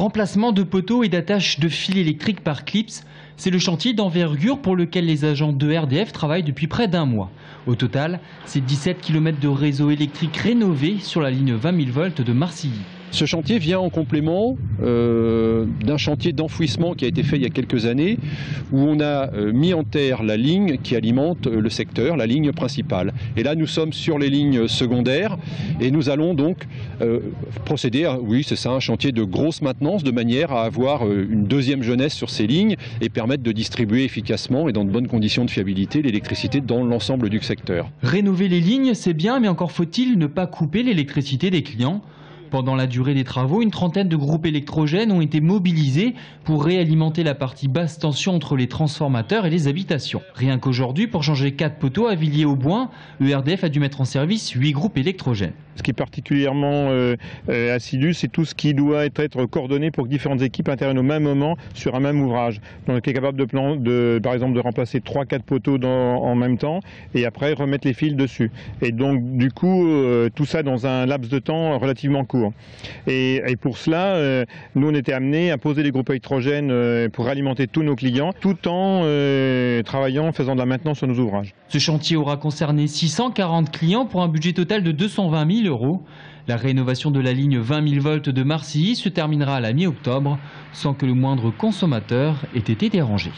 Remplacement de poteaux et d'attaches de fils électriques par clips, c'est le chantier d'envergure pour lequel les agents de RDF travaillent depuis près d'un mois. Au total, c'est 17 km de réseau électrique rénové sur la ligne 20 000 volts de Marcilly. Ce chantier vient en complément d'un chantier d'enfouissement qui a été fait il y a quelques années, où on a mis en terre la ligne qui alimente le secteur, la ligne principale. Et là, nous sommes sur les lignes secondaires et nous allons donc procéder à, oui, c'est ça, un chantier de grosse maintenance, de manière à avoir une deuxième jeunesse sur ces lignes et permettre de distribuer efficacement et dans de bonnes conditions de fiabilité l'électricité dans l'ensemble du secteur. Rénover les lignes, c'est bien, mais encore faut-il ne pas couper l'électricité des clients. Pendant la durée des travaux, une trentaine de groupes électrogènes ont été mobilisés pour réalimenter la partie basse tension entre les transformateurs et les habitations. Rien qu'aujourd'hui, pour changer 4 poteaux à Villiers-au-Boin, ERDF a dû mettre en service 8 groupes électrogènes. Ce qui est particulièrement assidu, c'est tout ce qui doit être coordonné pour que différentes équipes interviennent au même moment sur un même ouvrage. Donc on est capable par exemple de remplacer 3-4 poteaux en même temps et après remettre les fils dessus. Et donc du coup, tout ça dans un laps de temps relativement court. Et pour cela, nous on était amenés à poser des groupes électrogènes pour alimenter tous nos clients, tout en travaillant, en faisant de la maintenance sur nos ouvrages. Ce chantier aura concerné 640 clients pour un budget total de 220 000 €. La rénovation de la ligne 20 000 volts de Marcilly se terminera à la mi-octobre, sans que le moindre consommateur ait été dérangé.